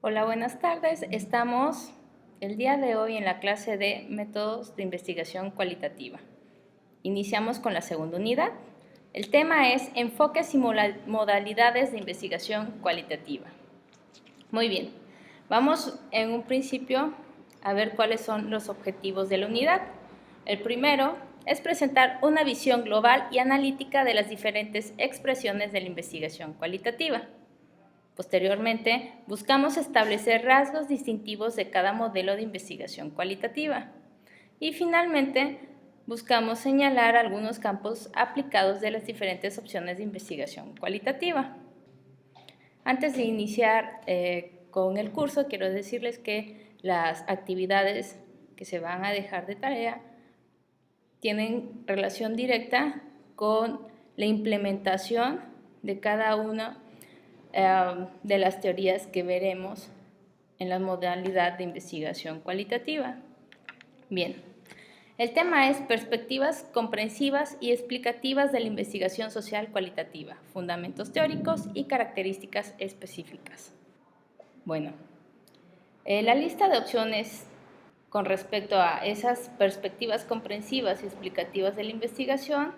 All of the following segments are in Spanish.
Hola, buenas tardes. Estamos el día de hoy en la clase de métodos de investigación cualitativa. Iniciamos con la segunda unidad. El tema es enfoques y modalidades de investigación cualitativa. Muy bien, vamos en un principio a ver cuáles son los objetivos de la unidad. El primero es presentar una visión global y analítica de las diferentes expresiones de la investigación cualitativa. Posteriormente, buscamos establecer rasgos distintivos de cada modelo de investigación cualitativa. Y finalmente, buscamos señalar algunos campos aplicados de las diferentes opciones de investigación cualitativa. Antes de iniciar con el curso, quiero decirles que las actividades que se van a dejar de tarea tienen relación directa con la implementación de cada una de las teorías que veremos en la modalidad de investigación cualitativa. Bien, el tema es perspectivas comprensivas y explicativas de la investigación social cualitativa, fundamentos teóricos y características específicas. Bueno, la lista de opciones con respecto a esas perspectivas comprensivas y explicativas de la investigación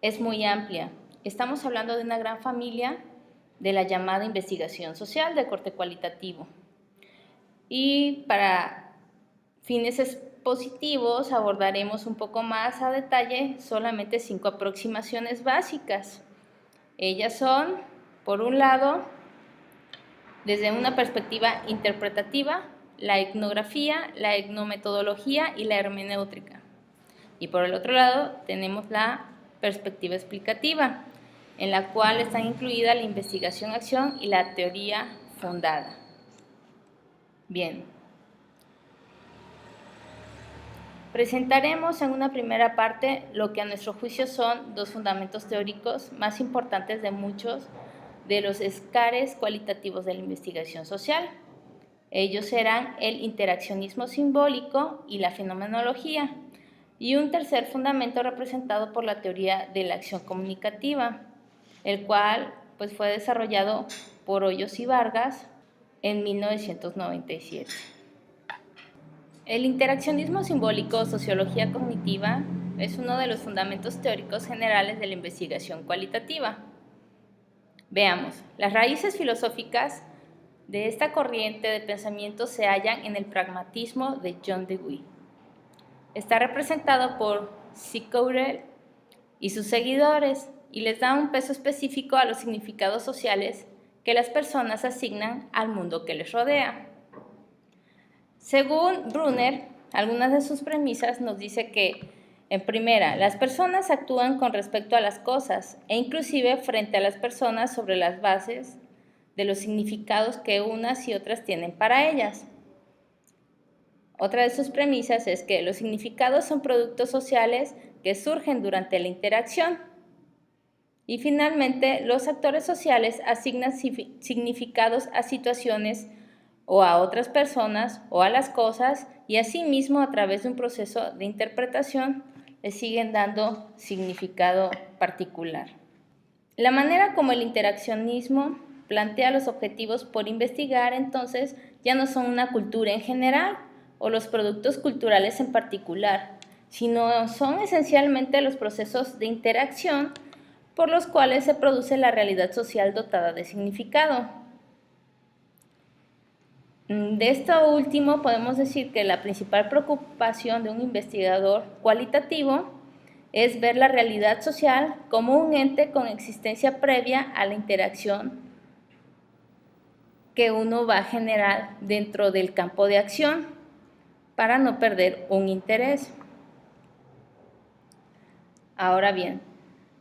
es muy amplia. Estamos hablando de una gran familia de la llamada investigación social de corte cualitativo. Y para fines expositivos abordaremos un poco más a detalle solamente 5 aproximaciones básicas. Ellas son, por un lado, desde una perspectiva interpretativa, la etnografía, la etnometodología y la hermenéutica. Y por el otro lado tenemos la perspectiva explicativa, en la cual están incluidas la investigación-acción y la teoría fundada. Bien. Presentaremos en una primera parte lo que a nuestro juicio son dos fundamentos teóricos más importantes de muchos de los escares cualitativos de la investigación social. Ellos serán el interaccionismo simbólico y la fenomenología, y un tercer fundamento representado por la teoría de la acción comunicativa, el cual fue desarrollado por Hoyos y Vargas en 1997. El interaccionismo simbólico o sociología cognitiva es uno de los fundamentos teóricos generales de la investigación cualitativa. Veamos, las raíces filosóficas de esta corriente de pensamiento se hallan en el pragmatismo de John Dewey. Está representado por Zicouret y sus seguidores y les da un peso específico a los significados sociales que las personas asignan al mundo que les rodea. Según Brunner, algunas de sus premisas nos dice que, en primera, las personas actúan con respecto a las cosas e inclusive frente a las personas sobre las bases de los significados que unas y otras tienen para ellas. Otra de sus premisas es que los significados son productos sociales que surgen durante la interacción. Y finalmente, los actores sociales asignan significados a situaciones o a otras personas o a las cosas y asimismo a través de un proceso de interpretación le siguen dando significado particular. La manera como el interaccionismo plantea los objetivos por investigar entonces ya no son una cultura en general o los productos culturales en particular, sino son esencialmente los procesos de interacción por los cuales se produce la realidad social dotada de significado. De esto último podemos decir que la principal preocupación de un investigador cualitativo es ver la realidad social como un ente con existencia previa a la interacción que uno va a generar dentro del campo de acción para no perder un interés. Ahora bien,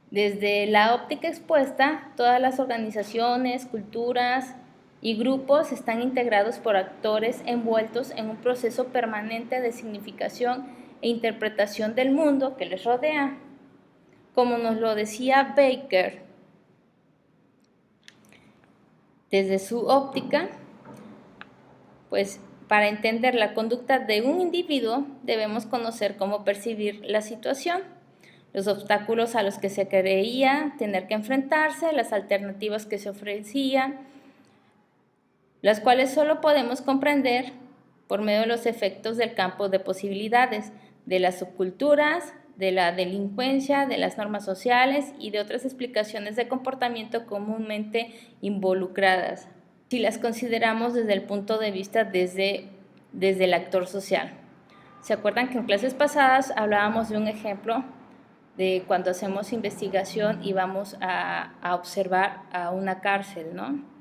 desde la óptica expuesta, todas las organizaciones, culturas y grupos están integrados por actores envueltos en un proceso permanente de significación e interpretación del mundo que les rodea. Como nos lo decía Baker, desde su óptica, para entender la conducta de un individuo debemos conocer cómo percibir la situación, los obstáculos a los que se creía tener que enfrentarse, las alternativas que se ofrecían, las cuales solo podemos comprender por medio de los efectos del campo de posibilidades, de las subculturas, de la delincuencia, de las normas sociales y de otras explicaciones de comportamiento comúnmente involucradas, si las consideramos desde el punto de vista desde el actor social. ¿Se acuerdan que en clases pasadas hablábamos de un ejemplo de cuando hacemos investigación y vamos a observar a una cárcel, ¿no?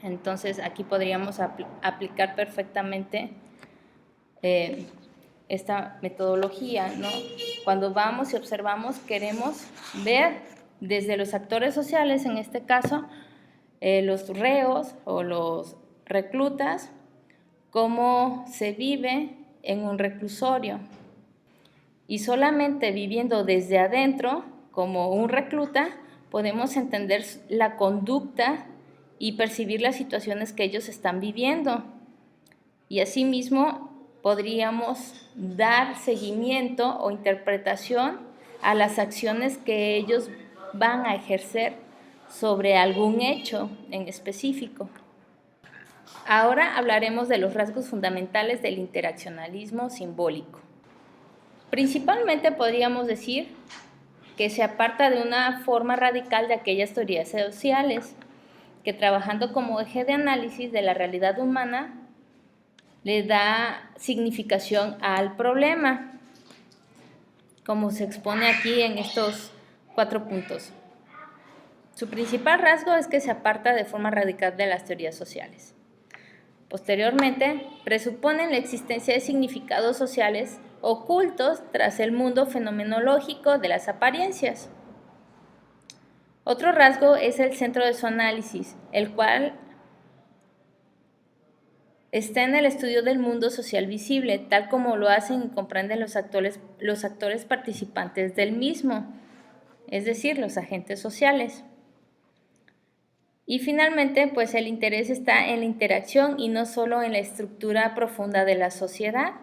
Entonces aquí podríamos aplicar perfectamente esta metodología, ¿no? Cuando vamos y observamos, queremos ver desde los actores sociales, en este caso, los reos o los reclutas, cómo se vive en un reclusorio. Y solamente viviendo desde adentro, como un recluta, podemos entender la conducta y percibir las situaciones que ellos están viviendo. Y asimismo podríamos dar seguimiento o interpretación a las acciones que ellos van a ejercer sobre algún hecho en específico. Ahora hablaremos de los rasgos fundamentales del interaccionalismo simbólico. Principalmente podríamos decir que se aparta de una forma radical de aquellas teorías sociales, que trabajando como eje de análisis de la realidad humana, le da significación al problema, como se expone aquí en estos 4 puntos. Su principal rasgo es que se aparta de forma radical de las teorías sociales. Posteriormente, presuponen la existencia de significados sociales ocultos tras el mundo fenomenológico de las apariencias. Otro rasgo es el centro de su análisis, el cual está en el estudio del mundo social visible, tal como lo hacen y comprenden los actores participantes del mismo, es decir, los agentes sociales. Y finalmente, pues el interés está en la interacción y no solo en la estructura profunda de la sociedad.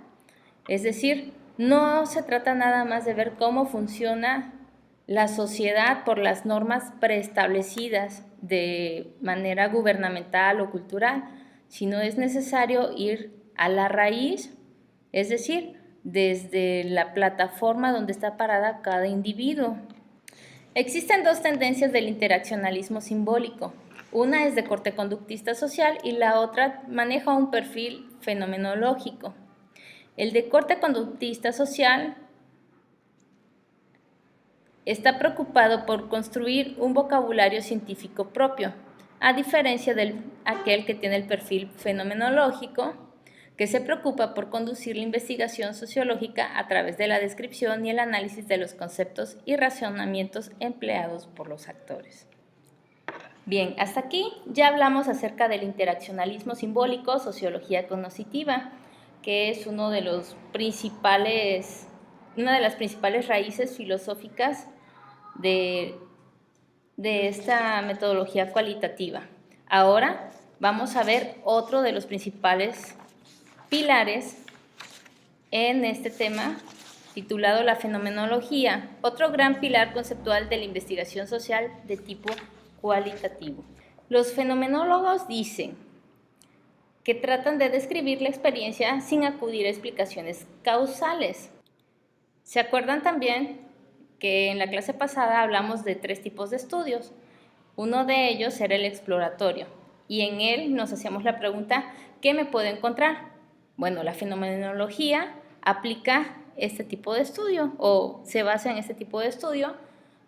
Es decir, no se trata nada más de ver cómo funciona la sociedad por las normas preestablecidas de manera gubernamental o cultural, sino es necesario ir a la raíz, es decir, desde la plataforma donde está parada cada individuo. Existen 2 tendencias del interaccionalismo simbólico. Una es de corte conductista social y la otra maneja un perfil fenomenológico. El de corte conductista social está preocupado por construir un vocabulario científico propio, a diferencia de aquel que tiene el perfil fenomenológico, que se preocupa por conducir la investigación sociológica a través de la descripción y el análisis de los conceptos y razonamientos empleados por los actores. Bien, hasta aquí ya hablamos acerca del interaccionalismo simbólico, sociología cognitiva, que es una de las principales raíces filosóficas de esta metodología cualitativa. Ahora vamos a ver otro de los principales pilares en este tema, titulado la fenomenología, otro gran pilar conceptual de la investigación social de tipo cualitativo. Los fenomenólogos dicen que tratan de describir la experiencia sin acudir a explicaciones causales. ¿Se acuerdan también que en la clase pasada hablamos de 3 tipos de estudios? Uno de ellos era el exploratorio y en él nos hacíamos la pregunta, ¿qué me puedo encontrar? Bueno, la fenomenología aplica este tipo de estudio o se basa en este tipo de estudio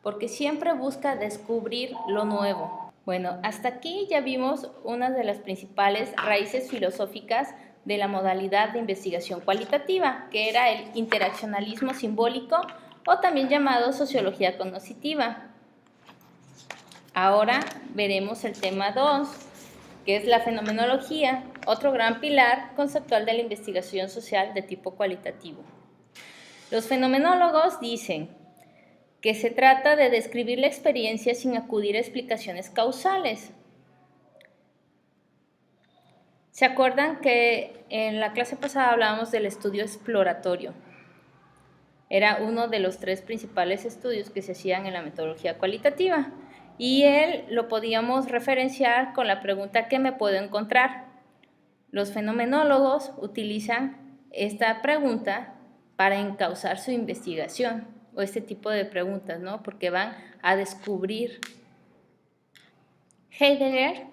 porque siempre busca descubrir lo nuevo. Bueno, hasta aquí ya vimos una de las principales raíces filosóficas de la modalidad de investigación cualitativa, que era el interaccionalismo simbólico o también llamado sociología cognitiva. Ahora veremos el tema 2, que es la fenomenología, otro gran pilar conceptual de la investigación social de tipo cualitativo. Los fenomenólogos dicen que se trata de describir la experiencia sin acudir a explicaciones causales. ¿Se acuerdan que en la clase pasada hablábamos del estudio exploratorio? Era uno de los 3 principales estudios que se hacían en la metodología cualitativa y él lo podíamos referenciar con la pregunta ¿qué me puedo encontrar? Los fenomenólogos utilizan esta pregunta para encauzar su investigación, o este tipo de preguntas, ¿no? Porque van a descubrir. Heidegger,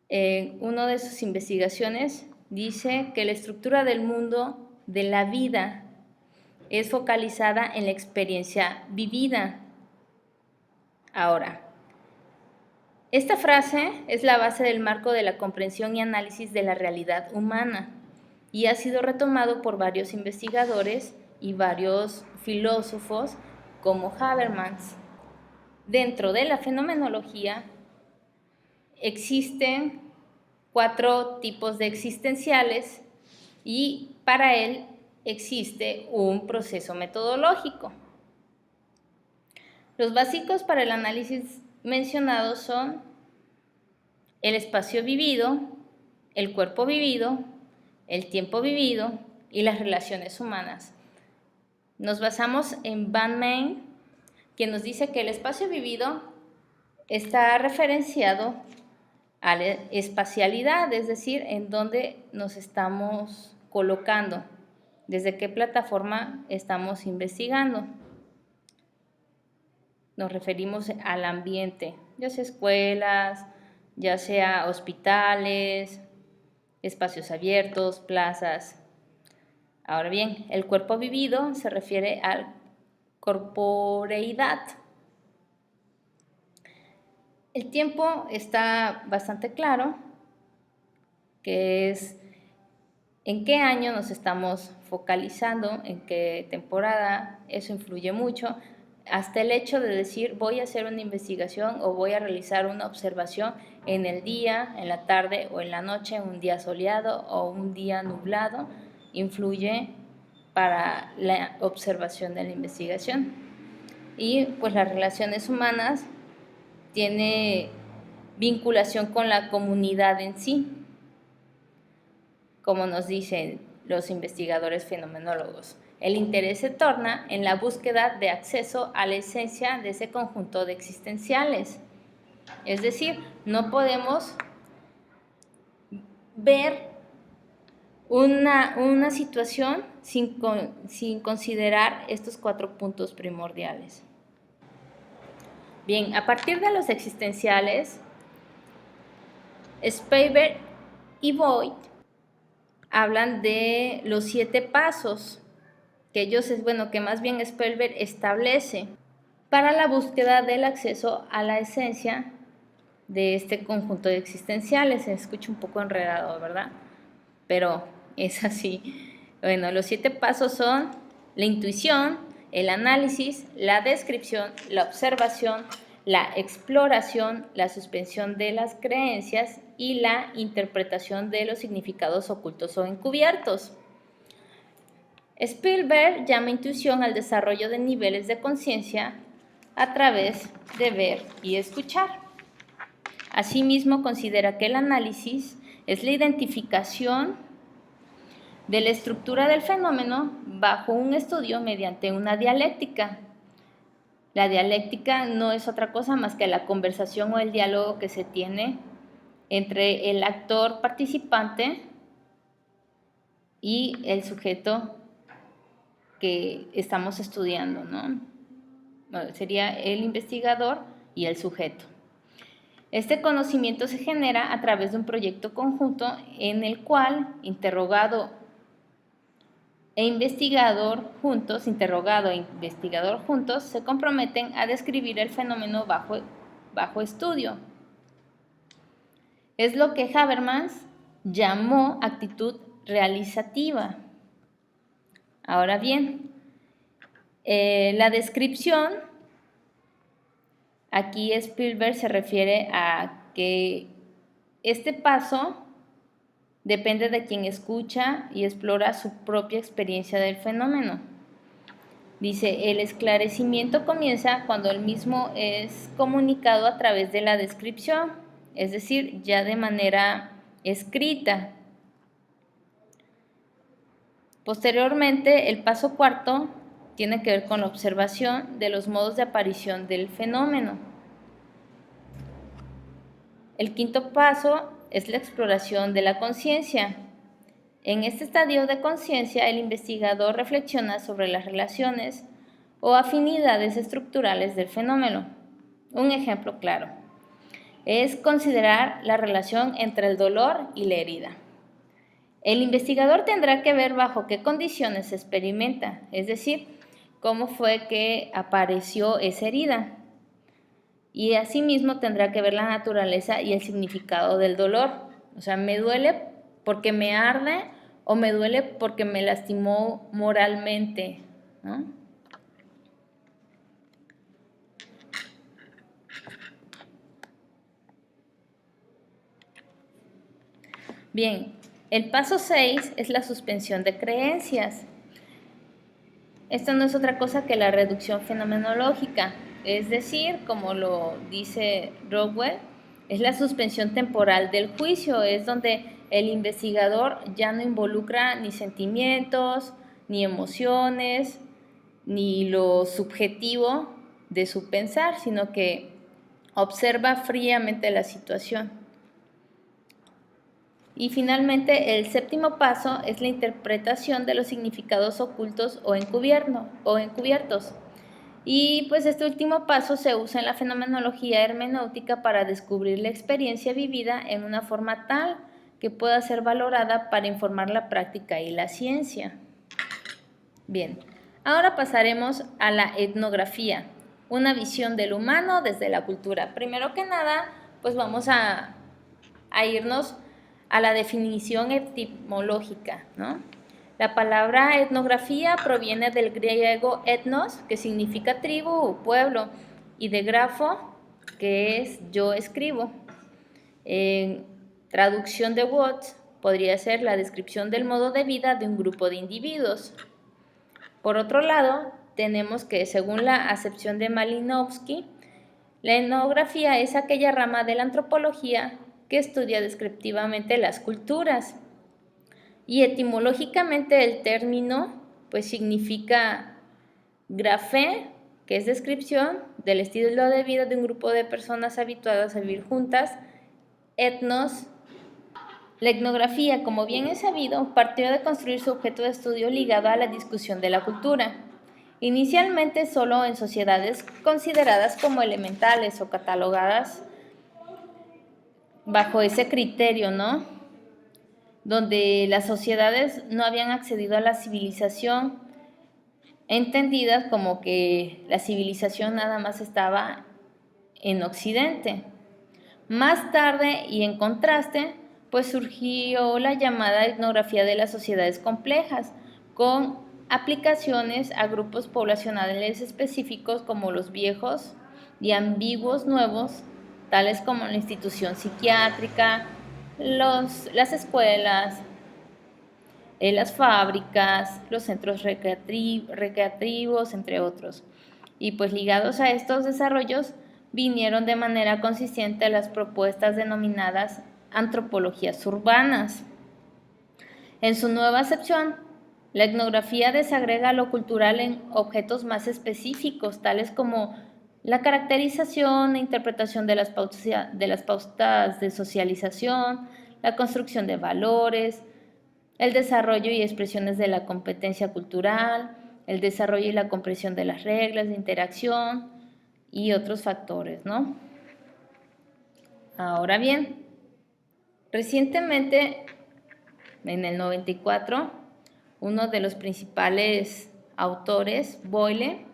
en una de sus investigaciones, dice que la estructura del mundo, de la vida, es focalizada en la experiencia vivida. Ahora, esta frase es la base del marco de la comprensión y análisis de la realidad humana y ha sido retomado por varios investigadores y varios filósofos como Habermas. Dentro de la fenomenología existen 4 tipos de existenciales y para él existe un proceso metodológico. Los básicos para el análisis mencionado son el espacio vivido, el cuerpo vivido, el tiempo vivido y las relaciones humanas. Nos basamos en Van Maine, quien nos dice que el espacio vivido está referenciado a la espacialidad, es decir, en dónde nos estamos colocando, desde qué plataforma estamos investigando. Nos referimos al ambiente, ya sea escuelas, ya sea hospitales, espacios abiertos, plazas. Ahora bien, el cuerpo vivido se refiere a corporeidad. El tiempo está bastante claro, que es en qué año nos estamos focalizando, en qué temporada, eso influye mucho, hasta el hecho de decir voy a hacer una investigación o voy a realizar una observación en el día, en la tarde o en la noche, un día soleado o un día nublado, influye para la observación de la investigación. Y pues las relaciones humanas tiene vinculación con la comunidad en sí, como nos dicen los investigadores fenomenólogos. El interés se torna en la búsqueda de acceso a la esencia de ese conjunto de existenciales. Es decir, no podemos ver una situación sin considerar estos 4 puntos primordiales. Bien, a partir de los existenciales, Speiber y Voigt hablan de los 7 pasos que más bien Speiber establece para la búsqueda del acceso a la esencia de este conjunto de existenciales. Se escucha un poco enredado, ¿verdad? Pero es así. Bueno, los 7 pasos son la intuición, el análisis, la descripción, la observación, la exploración, la suspensión de las creencias y la interpretación de los significados ocultos o encubiertos. Spielberg llama intuición al desarrollo de niveles de conciencia a través de ver y escuchar. Asimismo, considera que el análisis es la identificación de la estructura del fenómeno bajo un estudio mediante una dialéctica. La dialéctica no es otra cosa más que la conversación o el diálogo que se tiene entre el actor participante y el sujeto que estamos estudiando, ¿no? Sería el investigador y el sujeto. Este conocimiento se genera a través de un proyecto conjunto en el cual interrogado e investigador juntos se comprometen a describir el fenómeno bajo estudio. Es lo que Habermas llamó actitud realizativa. Ahora bien, la descripción, aquí Spielberg se refiere a que este paso depende de quien escucha y explora su propia experiencia del fenómeno. Dice, el esclarecimiento comienza cuando el mismo es comunicado a través de la descripción, es decir, ya de manera escrita. Posteriormente, el paso 4 tiene que ver con la observación de los modos de aparición del fenómeno. El 5.º paso es la exploración de la conciencia. En este estadio de conciencia, el investigador reflexiona sobre las relaciones o afinidades estructurales del fenómeno. Un ejemplo claro es considerar la relación entre el dolor y la herida. El investigador tendrá que ver bajo qué condiciones se experimenta, es decir, cómo fue que apareció esa herida. Y asimismo tendrá que ver la naturaleza y el significado del dolor. O sea, ¿me duele porque me arde o me duele porque me lastimó moralmente? ¿No? Bien, el paso 6 es la suspensión de creencias. Esto no es otra cosa que la reducción fenomenológica, es decir, como lo dice Rowell, es la suspensión temporal del juicio, es donde el investigador ya no involucra ni sentimientos, ni emociones, ni lo subjetivo de su pensar, sino que observa fríamente la situación. Y finalmente, el séptimo paso es la interpretación de los significados ocultos o encubiertos. Y pues este último paso se usa en la fenomenología hermenéutica para descubrir la experiencia vivida en una forma tal que pueda ser valorada para informar la práctica y la ciencia. Bien, ahora pasaremos a la etnografía, una visión del humano desde la cultura. Primero que nada, pues vamos a irnos a la definición etimológica, ¿no? La palabra etnografía proviene del griego etnos, que significa tribu o pueblo, y de grafo, que es yo escribo. En traducción de Watts podría ser la descripción del modo de vida de un grupo de individuos. Por otro lado, tenemos que, según la acepción de Malinowski, la etnografía es aquella rama de la antropología que estudia descriptivamente las culturas. Y etimológicamente el término pues significa grafé, que es descripción del estilo de vida de un grupo de personas habituadas a vivir juntas, etnos. La etnografía, como bien es sabido, partió de construir su objeto de estudio ligado a la discusión de la cultura. Inicialmente solo en sociedades consideradas como elementales o catalogadas bajo ese criterio, ¿no? Donde las sociedades no habían accedido a la civilización, entendidas como que la civilización nada más estaba en Occidente. Más tarde, y en contraste, pues surgió la llamada etnografía de las sociedades complejas, con aplicaciones a grupos poblacionales específicos como los viejos y ambiguos nuevos, tales como la institución psiquiátrica, las escuelas, las fábricas, los centros recreativos, entre otros. Y pues ligados a estos desarrollos vinieron de manera consistente las propuestas denominadas antropologías urbanas. En su nueva acepción, la etnografía desagrega lo cultural en objetos más específicos, tales como la caracterización e interpretación de las pautas de socialización, la construcción de valores, el desarrollo y expresiones de la competencia cultural, el desarrollo y la comprensión de las reglas de interacción y otros factores, ¿no? Ahora bien, recientemente, en el 94, uno de los principales autores, Boyle,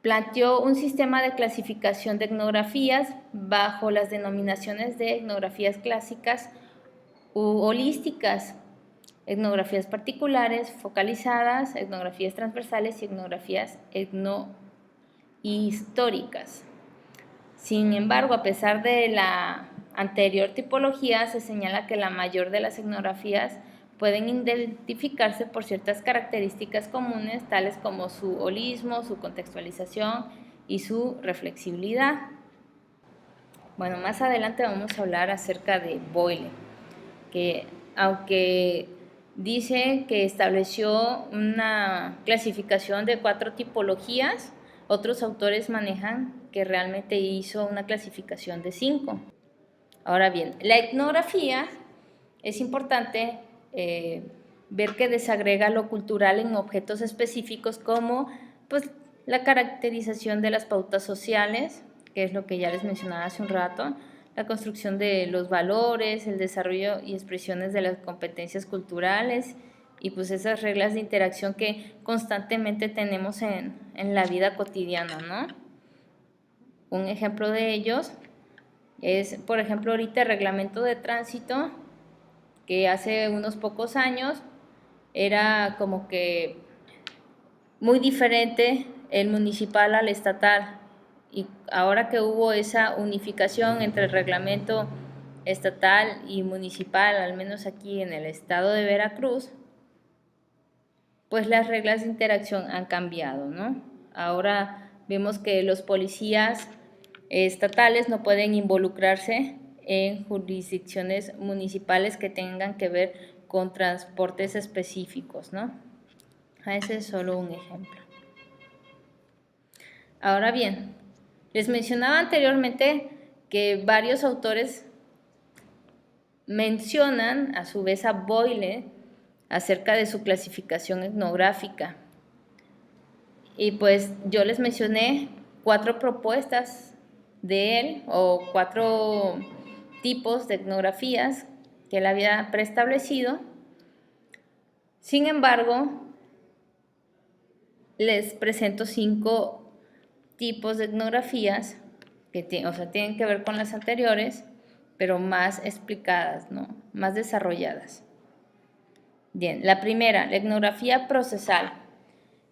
planteó un sistema de clasificación de etnografías bajo las denominaciones de etnografías clásicas u holísticas, etnografías particulares, focalizadas, etnografías transversales y etnografías etnohistóricas. Sin embargo, a pesar de la anterior tipología, se señala que la mayor de las etnografías pueden identificarse por ciertas características comunes, tales como su holismo, su contextualización y su reflexibilidad. Bueno, más adelante vamos a hablar acerca de Boyle, que aunque dice que estableció una clasificación de 4 tipologías, otros autores manejan que realmente hizo una clasificación de 5. Ahora bien, la etnografía es importante ver que desagrega lo cultural en objetos específicos como pues, la caracterización de las pautas sociales, que es lo que ya les mencionaba hace un rato, la construcción de los valores, el desarrollo y expresiones de las competencias culturales y pues esas reglas de interacción que constantemente tenemos en la vida cotidiana, ¿no? Un ejemplo de ellos es, por ejemplo, ahorita el reglamento de tránsito, que hace unos pocos años era como que muy diferente el municipal al estatal. Y ahora que hubo esa unificación entre el reglamento estatal y municipal, al menos aquí en el estado de Veracruz, pues las reglas de interacción han cambiado, ¿no? Ahora vemos que los policías estatales no pueden involucrarse en jurisdicciones municipales que tengan que ver con transportes específicos, ¿no? Ese es solo un ejemplo. Ahora bien, les mencionaba anteriormente que varios autores mencionan a su vez a Boyle acerca de su clasificación etnográfica. Y pues yo les mencioné 4 propuestas de él o 4 tipos de etnografías que él había preestablecido. Sin embargo, les presento 5 tipos de etnografías que tienen que ver con las anteriores, pero más explicadas, ¿no? Más desarrolladas. Bien, la primera, la etnografía procesal.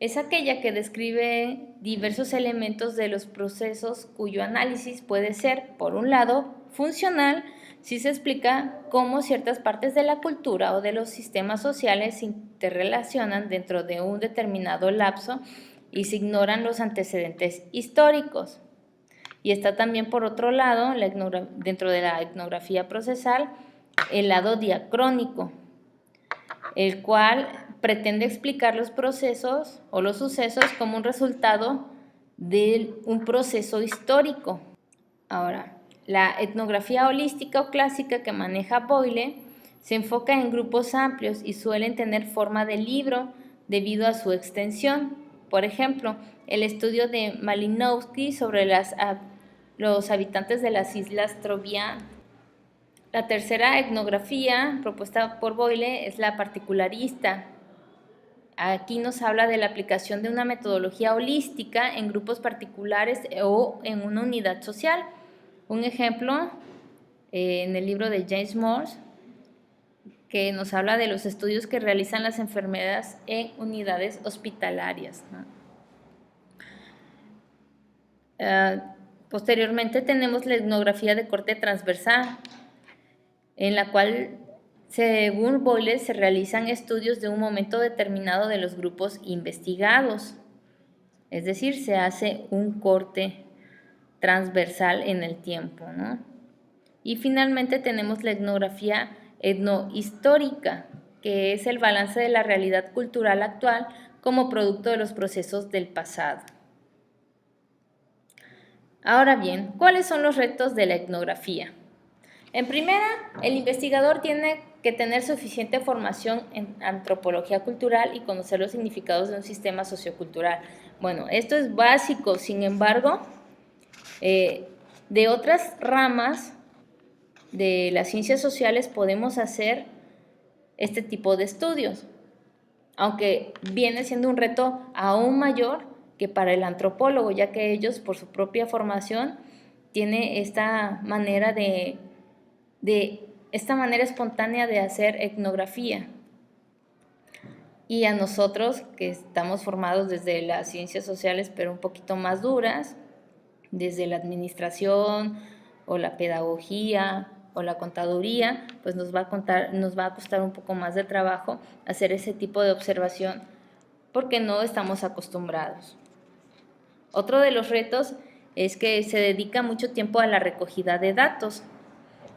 Es aquella que describe diversos elementos de los procesos cuyo análisis puede ser, por un lado, funcional, si se explica cómo ciertas partes de la cultura o de los sistemas sociales se interrelacionan dentro de un determinado lapso y se ignoran los antecedentes históricos. Y está también, por otro lado, dentro de la etnografía procesal, el lado diacrónico, el cual pretende explicar los procesos o los sucesos como un resultado de un proceso histórico. Ahora, la etnografía holística o clásica que maneja Boyle se enfoca en grupos amplios y suelen tener forma de libro debido a su extensión. Por ejemplo, el estudio de Malinowski sobre los habitantes de las islas Trobriand. La tercera etnografía propuesta por Boyle es la particularista. Aquí nos habla de la aplicación de una metodología holística en grupos particulares o en una unidad social. Un ejemplo en el libro de James Morse, que nos habla de los estudios que realizan las enfermeras en unidades hospitalarias, ¿no? Posteriormente tenemos la etnografía de corte transversal, en la cual, según Boyle, se realizan estudios de un momento determinado de los grupos investigados. Es decir, se hace un corte transversal en el tiempo, ¿no? Y finalmente tenemos la etnografía etnohistórica, que es el balance de la realidad cultural actual como producto de los procesos del pasado. Ahora bien, ¿cuáles son los retos de la etnografía? En primera, el investigador tiene que tener suficiente formación en antropología cultural y conocer los significados de un sistema sociocultural. Bueno, esto es básico, sin embargo, de otras ramas de las ciencias sociales podemos hacer este tipo de estudios, aunque viene siendo un reto aún mayor que para el antropólogo, ya que ellos, por su propia formación, tienen esta manera esta manera espontánea de hacer etnografía. Y a nosotros, que estamos formados desde las ciencias sociales, pero un poquito más duras, desde la administración o la pedagogía o la contaduría, pues nos va a costar un poco más de trabajo hacer ese tipo de observación porque no estamos acostumbrados. Otro de los retos es que se dedica mucho tiempo a la recogida de datos.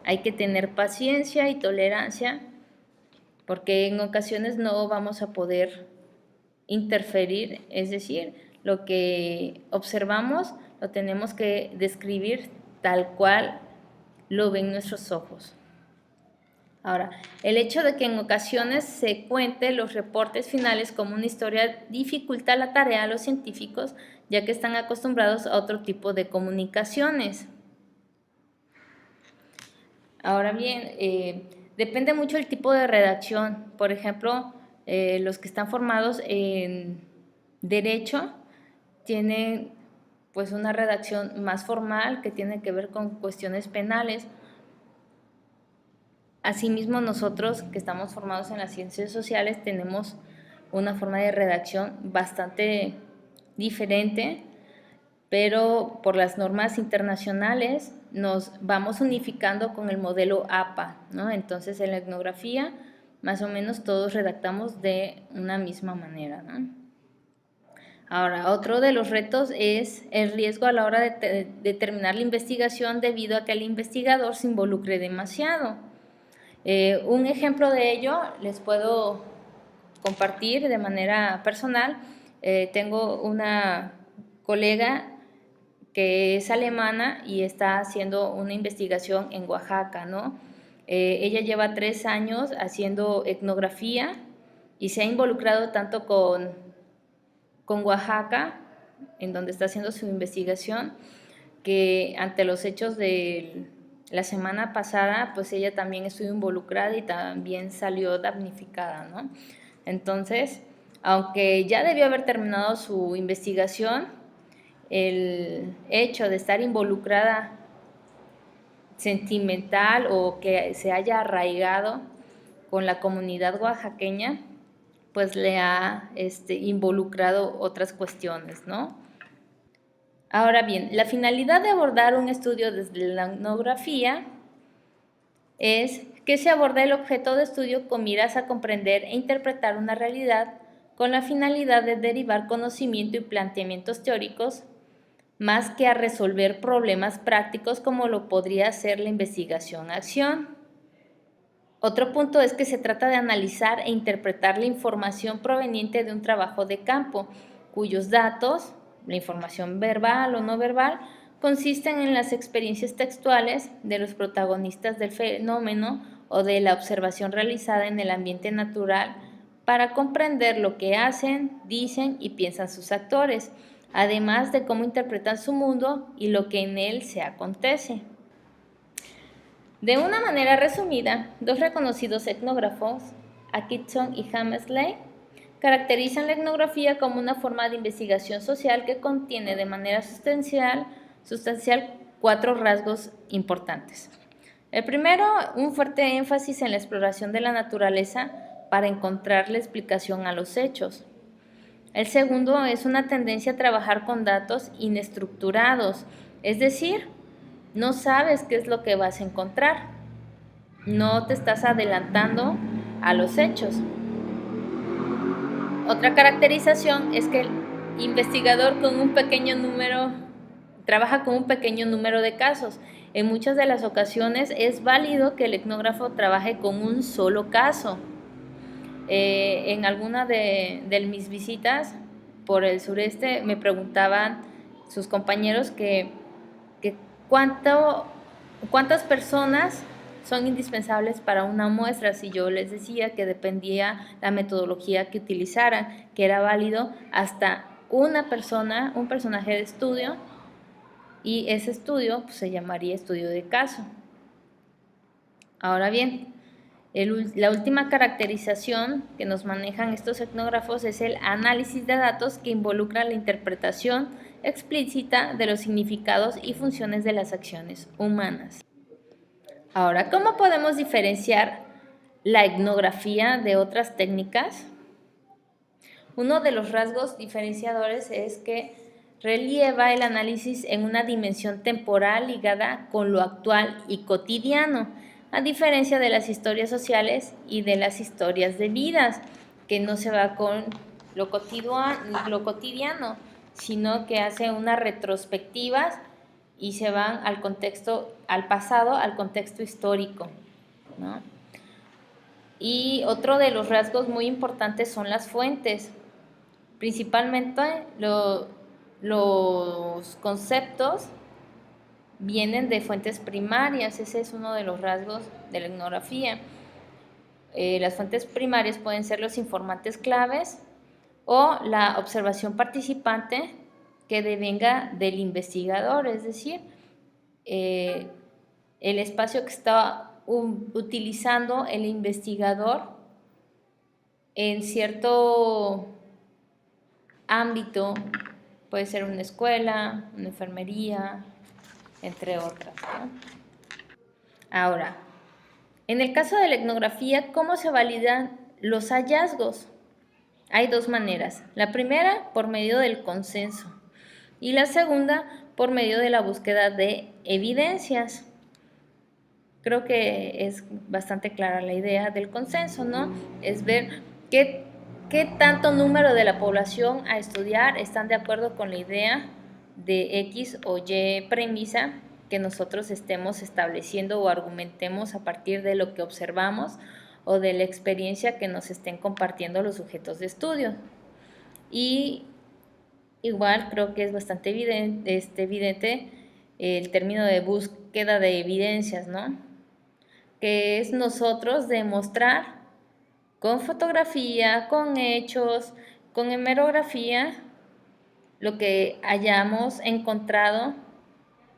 Hay que tener paciencia y tolerancia porque en ocasiones no vamos a poder interferir, es decir, lo que observamos lo tenemos que describir tal cual lo ven nuestros ojos. Ahora, el hecho de que en ocasiones se cuente los reportes finales como una historia dificulta la tarea a los científicos, ya que están acostumbrados a otro tipo de comunicaciones. Ahora bien, depende mucho el tipo de redacción. Por ejemplo, los que están formados en Derecho tienen pues una redacción más formal que tiene que ver con cuestiones penales. Asimismo, nosotros que estamos formados en las ciencias sociales tenemos una forma de redacción bastante diferente, pero por las normas internacionales nos vamos unificando con el modelo APA, ¿no? Entonces, en la etnografía, más o menos todos redactamos de una misma manera, ¿no? Ahora, otro de los retos es el riesgo a la hora de terminar la investigación debido a que el investigador se involucre demasiado. Un ejemplo de ello les puedo compartir de manera personal. Tengo una colega que es alemana y está haciendo una investigación en Oaxaca, ¿no? Ella lleva 3 años haciendo etnografía y se ha involucrado tanto con Oaxaca, en donde está haciendo su investigación, que ante los hechos de la semana pasada, pues ella también estuvo involucrada y también salió damnificada, ¿no? Entonces, aunque ya debió haber terminado su investigación, el hecho de estar involucrada sentimental o que se haya arraigado con la comunidad oaxaqueña, pues le ha involucrado otras cuestiones, ¿no? Ahora bien, la finalidad de abordar un estudio desde la etnografía es que se aborda el objeto de estudio con miras a comprender e interpretar una realidad con la finalidad de derivar conocimiento y planteamientos teóricos, más que a resolver problemas prácticos como lo podría ser la investigación-acción. Otro punto es que se trata de analizar e interpretar la información proveniente de un trabajo de campo, cuyos datos, la información verbal o no verbal, consisten en las experiencias textuales de los protagonistas del fenómeno o de la observación realizada en el ambiente natural para comprender lo que hacen, dicen y piensan sus actores, además de cómo interpretan su mundo y lo que en él se acontece. De una manera resumida, dos reconocidos etnógrafos, Atkinson y Hammersley, caracterizan la etnografía como una forma de investigación social que contiene de manera sustancial 4 rasgos importantes. El primero, un fuerte énfasis en la exploración de la naturaleza para encontrar la explicación a los hechos. El segundo es una tendencia a trabajar con datos inestructurados, es decir, no sabes qué es lo que vas a encontrar, no te estás adelantando a los hechos. Otra caracterización es que el investigador trabaja con un pequeño número de casos. En muchas de las ocasiones es válido que el etnógrafo trabaje con un solo caso. En alguna de mis visitas por el sureste me preguntaban sus compañeros que cuántas personas son indispensables para una muestra. Si yo les decía que dependía la metodología que utilizaran, que era válido hasta una persona, un personaje de estudio, y ese estudio pues, se llamaría estudio de caso. Ahora bien, la última caracterización que nos manejan estos etnógrafos es el análisis de datos que involucra la interpretación explícita de los significados y funciones de las acciones humanas. Ahora, ¿cómo podemos diferenciar la etnografía de otras técnicas? Uno de los rasgos diferenciadores es que relieva el análisis en una dimensión temporal ligada con lo actual y cotidiano, a diferencia de las historias sociales y de las historias de vidas, que no se va con lo cotidiano, sino que hace unas retrospectivas y se van al contexto, al pasado, al contexto histórico, ¿no? Y otro de los rasgos muy importantes son las fuentes, principalmente los conceptos vienen de fuentes primarias. Ese es uno de los rasgos de la etnografía. Las fuentes primarias pueden ser los informantes claves o la observación participante que devenga del investigador, es decir, el espacio que está utilizando el investigador en cierto ámbito, puede ser una escuela, una enfermería, entre otras, ¿no? Ahora, en el caso de la etnografía, ¿cómo se validan los hallazgos? Hay dos maneras. La primera, por medio del consenso, y la segunda, por medio de la búsqueda de evidencias. Creo que es bastante clara la idea del consenso, ¿no? Es ver qué tanto número de la población a estudiar están de acuerdo con la idea de X o Y premisa que nosotros estemos estableciendo o argumentemos a partir de lo que observamos o de la experiencia que nos estén compartiendo los sujetos de estudio. Y igual creo que es bastante evidente el término de búsqueda de evidencias, ¿no? Que es nosotros demostrar con fotografía, con hechos, con hemerografía, lo que hayamos encontrado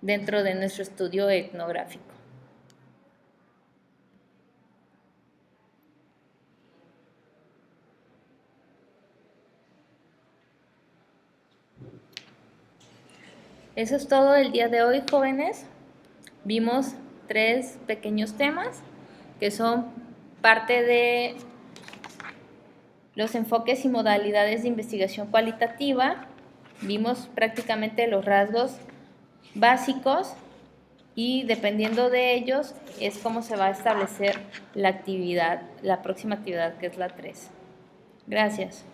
dentro de nuestro estudio etnográfico. Eso es todo el día de hoy, jóvenes. Vimos 3 pequeños temas que son parte de los enfoques y modalidades de investigación cualitativa. Vimos prácticamente los rasgos básicos y dependiendo de ellos es cómo se va a establecer la actividad, la próxima actividad, que es la 3. Gracias.